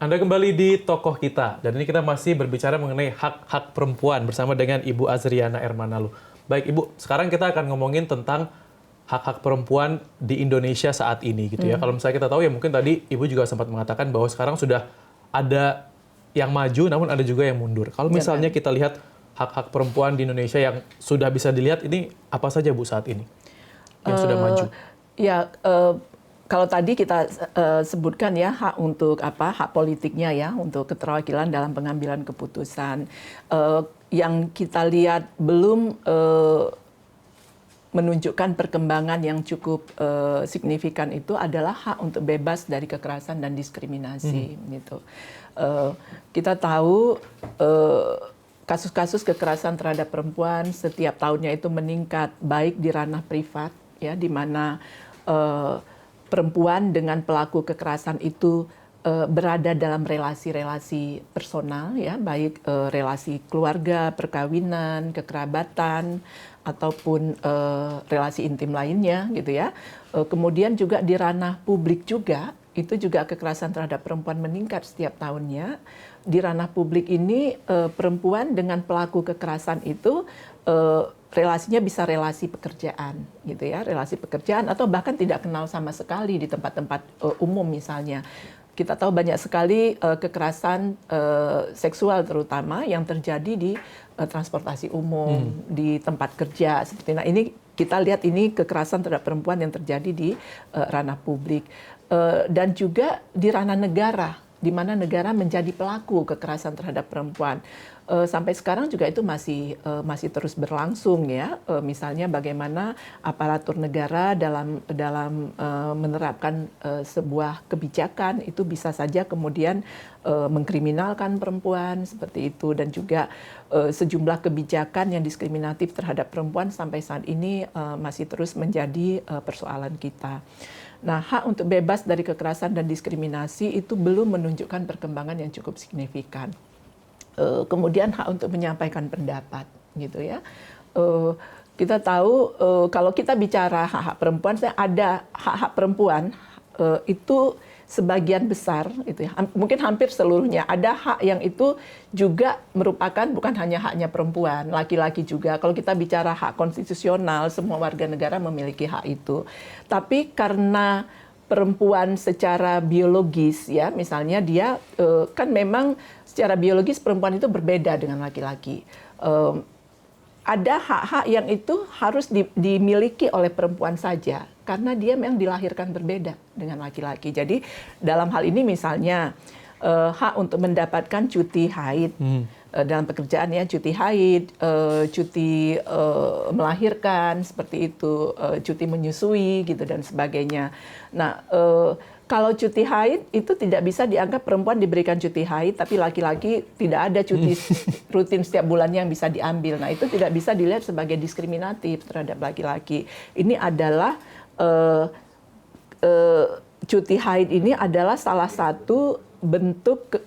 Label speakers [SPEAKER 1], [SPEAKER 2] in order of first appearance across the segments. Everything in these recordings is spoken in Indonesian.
[SPEAKER 1] Anda kembali di Tokoh Kita, dan ini kita masih berbicara mengenai hak-hak perempuan bersama dengan Ibu Azriana Ermanalu. Baik Ibu, sekarang kita akan ngomongin tentang hak-hak perempuan di Indonesia saat ini gitu ya. Kalau misalnya kita tahu ya mungkin tadi Ibu juga sempat mengatakan bahwa sekarang sudah ada yang maju namun ada juga yang mundur. Kalau misalnya kita lihat hak-hak perempuan di Indonesia yang sudah bisa dilihat ini apa saja Bu saat ini yang sudah maju?
[SPEAKER 2] Ya, kalau tadi kita sebutkan ya hak untuk hak politiknya ya untuk keterwakilan dalam pengambilan keputusan. Yang kita lihat belum menunjukkan perkembangan yang cukup signifikan itu adalah hak untuk bebas dari kekerasan dan diskriminasi gitu. Kita tahu kasus-kasus kekerasan terhadap perempuan setiap tahunnya itu meningkat baik di ranah privat ya di mana perempuan dengan pelaku kekerasan itu berada dalam relasi-relasi personal ya baik relasi keluarga, perkawinan, kekerabatan ataupun relasi intim lainnya gitu ya. Kemudian juga di ranah publik juga itu juga kekerasan terhadap perempuan meningkat setiap tahunnya. Di ranah publik ini perempuan dengan pelaku kekerasan itu relasinya bisa relasi pekerjaan gitu ya, relasi pekerjaan atau bahkan tidak kenal sama sekali di tempat-tempat umum misalnya. Kita tahu banyak sekali kekerasan seksual terutama yang terjadi di transportasi umum, di tempat kerja seperti nah ini kita lihat ini kekerasan terhadap perempuan yang terjadi di ranah publik dan juga di ranah negara di mana negara menjadi pelaku kekerasan terhadap perempuan. Sampai sekarang juga itu masih terus berlangsung ya. Misalnya bagaimana aparatur negara dalam menerapkan sebuah kebijakan itu bisa saja kemudian mengkriminalkan perempuan seperti itu dan juga sejumlah kebijakan yang diskriminatif terhadap perempuan sampai saat ini masih terus menjadi persoalan kita. Nah, hak untuk bebas dari kekerasan dan diskriminasi itu belum menunjukkan perkembangan yang cukup signifikan. Kemudian hak untuk menyampaikan pendapat, gitu ya. Kita tahu kalau kita bicara hak-hak perempuan, ada hak-hak perempuan itu sebagian besar, itu ya, mungkin hampir seluruhnya ada hak yang itu juga merupakan bukan hanya haknya perempuan, laki-laki juga. Kalau kita bicara hak konstitusional, semua warga negara memiliki hak itu. Tapi karena perempuan secara biologis ya, misalnya dia kan memang secara biologis perempuan itu berbeda dengan laki-laki. Ada hak-hak yang itu harus dimiliki oleh perempuan saja karena dia memang dilahirkan berbeda dengan laki-laki. Jadi dalam hal ini misalnya hak untuk mendapatkan cuti haid dalam pekerjaan ya, cuti haid, cuti melahirkan seperti itu, cuti menyusui gitu dan sebagainya. Nah, kalau cuti haid itu tidak bisa dianggap perempuan diberikan cuti haid, tapi laki-laki tidak ada cuti rutin setiap bulannya yang bisa diambil. Nah, itu tidak bisa dilihat sebagai diskriminatif terhadap laki-laki. Ini adalah cuti haid ini adalah salah satu bentuk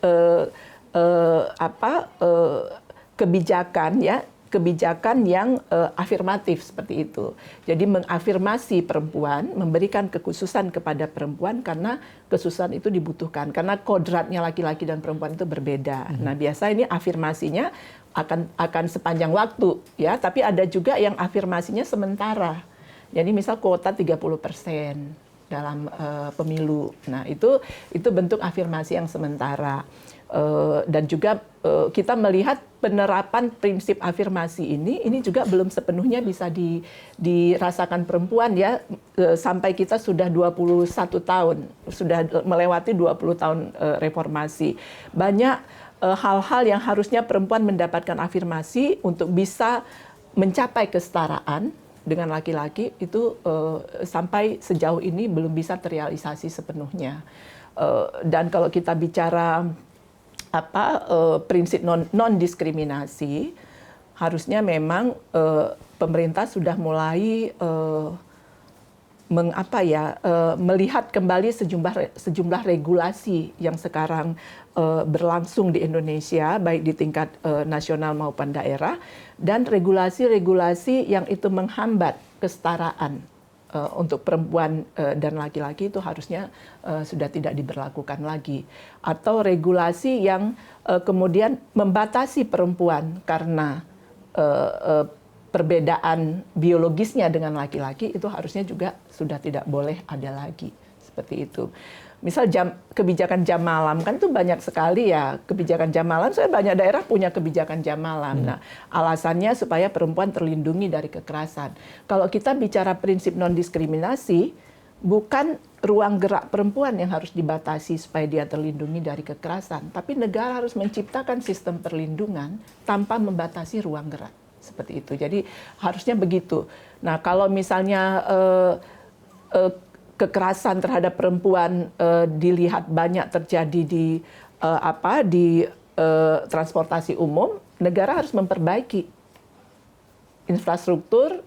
[SPEAKER 2] kebijakan ya. Kebijakan yang afirmatif seperti itu. Jadi mengafirmasi perempuan, memberikan kekhususan kepada perempuan karena kekhususan itu dibutuhkan. Karena kodratnya laki-laki dan perempuan itu berbeda. Nah, biasa ini afirmasinya akan sepanjang waktu ya, tapi ada juga yang afirmasinya sementara. Jadi misal kuota 30% dalam pemilu. Nah, itu bentuk afirmasi yang sementara. Dan juga kita melihat penerapan prinsip afirmasi ini juga belum sepenuhnya bisa dirasakan perempuan ya, sampai kita sudah 21 tahun, sudah melewati 20 tahun reformasi. Banyak hal-hal yang harusnya perempuan mendapatkan afirmasi untuk bisa mencapai kesetaraan dengan laki-laki itu sampai sejauh ini belum bisa terrealisasi sepenuhnya. Dan kalau kita bicara prinsip non diskriminasi, harusnya memang pemerintah sudah mulai melihat kembali sejumlah regulasi yang sekarang berlangsung di Indonesia baik di tingkat nasional maupun daerah, dan regulasi-regulasi yang itu menghambat kesetaraan untuk perempuan dan laki-laki itu harusnya sudah tidak diberlakukan lagi. Atau regulasi yang kemudian membatasi perempuan karena perbedaan biologisnya dengan laki-laki itu harusnya juga sudah tidak boleh ada lagi. Seperti itu. Misal kebijakan jam malam kan tuh banyak sekali ya kebijakan jam malam. Soalnya banyak daerah punya kebijakan jam malam. Nah, alasannya supaya perempuan terlindungi dari kekerasan. Kalau kita bicara prinsip non-diskriminasi, bukan ruang gerak perempuan yang harus dibatasi supaya dia terlindungi dari kekerasan, tapi negara harus menciptakan sistem perlindungan tanpa membatasi ruang gerak. Seperti itu. Jadi harusnya begitu. Nah, kalau misalnya kekerasan terhadap perempuan dilihat banyak terjadi di transportasi umum, negara harus memperbaiki infrastruktur,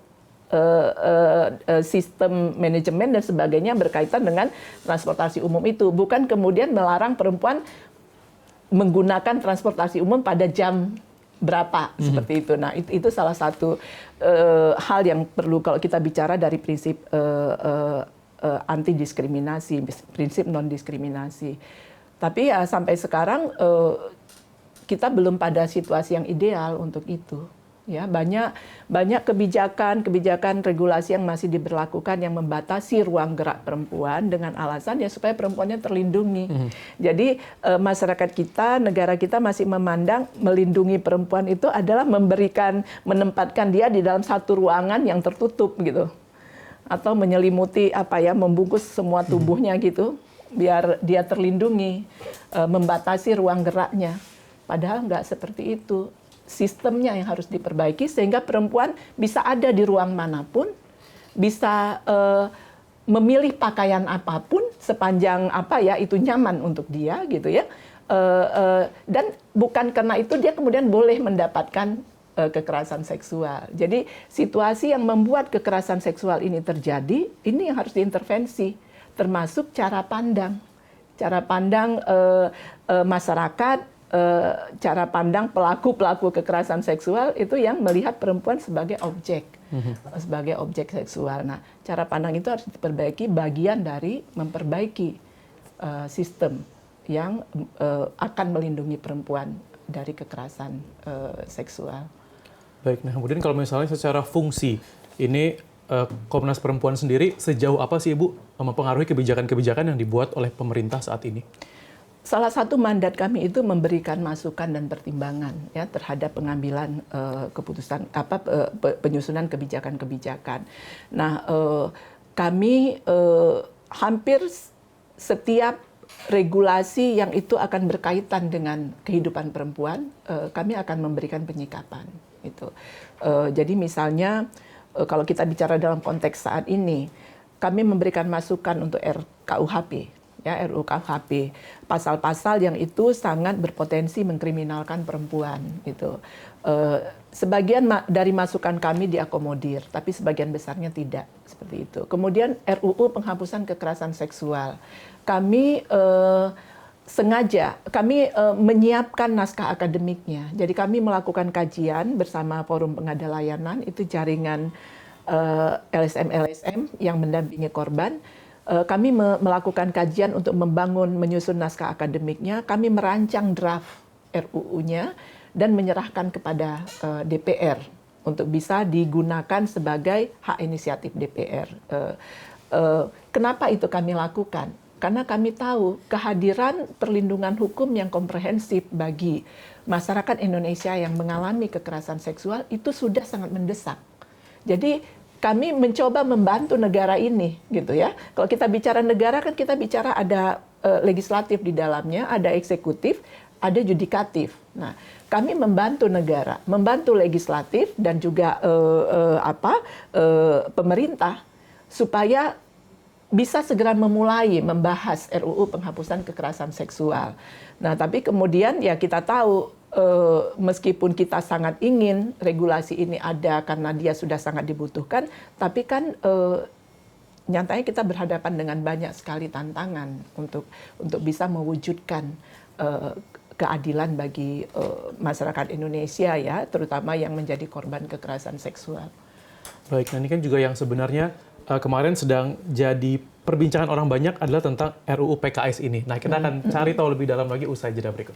[SPEAKER 2] sistem manajemen dan sebagainya berkaitan dengan transportasi umum itu, bukan kemudian melarang perempuan menggunakan transportasi umum pada jam berapa seperti itu. Nah, itu salah satu hal yang perlu kalau kita bicara dari prinsip anti diskriminasi, prinsip non diskriminasi. Tapi ya sampai sekarang kita belum pada situasi yang ideal untuk itu. Ya, banyak kebijakan regulasi yang masih diberlakukan yang membatasi ruang gerak perempuan dengan alasan ya supaya perempuannya terlindungi. Jadi masyarakat kita, negara kita masih memandang melindungi perempuan itu adalah menempatkan dia di dalam satu ruangan yang tertutup gitu. Atau menyelimuti membungkus semua tubuhnya gitu biar dia terlindungi, membatasi ruang geraknya. Padahal nggak seperti itu. Sistemnya yang harus diperbaiki sehingga perempuan bisa ada di ruang manapun, bisa memilih pakaian apapun sepanjang itu nyaman untuk dia gitu ya. Dan bukan karena itu dia kemudian boleh mendapatkan kekerasan seksual. Jadi situasi yang membuat kekerasan seksual ini terjadi, ini yang harus diintervensi, termasuk cara pandang masyarakat, cara pandang pelaku kekerasan seksual itu yang melihat perempuan sebagai objek seksual. Nah, cara pandang itu harus diperbaiki, bagian dari memperbaiki sistem yang akan melindungi perempuan dari kekerasan seksual.
[SPEAKER 1] Baik, nah kemudian kalau misalnya secara fungsi, ini Komnas Perempuan sendiri sejauh apa sih Ibu mempengaruhi kebijakan-kebijakan yang dibuat oleh pemerintah saat ini?
[SPEAKER 2] Salah satu mandat kami itu memberikan masukan dan pertimbangan ya terhadap pengambilan keputusan penyusunan kebijakan-kebijakan. Nah, kami hampir setiap regulasi yang itu akan berkaitan dengan kehidupan perempuan, kami akan memberikan penyikapan. Itu. Jadi misalnya kalau kita bicara dalam konteks saat ini, kami memberikan masukan untuk RKUHP. Ya, RUU KUHP, pasal-pasal yang itu sangat berpotensi mengkriminalkan perempuan gitu. Sebagian dari masukan kami diakomodir, tapi sebagian besarnya tidak seperti itu. Kemudian RUU penghapusan kekerasan seksual, kami sengaja menyiapkan naskah akademiknya. Jadi kami melakukan kajian bersama Forum Pengada Layanan, itu jaringan LSM yang mendampingi korban. Kami melakukan kajian untuk menyusun naskah akademiknya. Kami merancang draft RUU-nya dan menyerahkan kepada DPR untuk bisa digunakan sebagai hak inisiatif DPR. Kenapa itu kami lakukan? Karena kami tahu kehadiran perlindungan hukum yang komprehensif bagi masyarakat Indonesia yang mengalami kekerasan seksual itu sudah sangat mendesak. Jadi kami mencoba membantu negara ini, gitu ya. Kalau kita bicara negara kan kita bicara ada legislatif di dalamnya, ada eksekutif, ada yudikatif. Nah, kami membantu negara, membantu legislatif dan juga pemerintah supaya bisa segera memulai membahas RUU penghapusan kekerasan seksual. Nah, tapi kemudian ya kita tahu meskipun kita sangat ingin regulasi ini ada karena dia sudah sangat dibutuhkan, tapi kan nyatanya kita berhadapan dengan banyak sekali tantangan untuk bisa mewujudkan keadilan bagi masyarakat Indonesia ya, terutama yang menjadi korban kekerasan seksual.
[SPEAKER 1] Baik, nah ini kan juga yang sebenarnya kemarin sedang jadi perbincangan orang banyak adalah tentang RUU PKS ini. Nah, kita akan cari tahu lebih dalam lagi usai jeda berikut.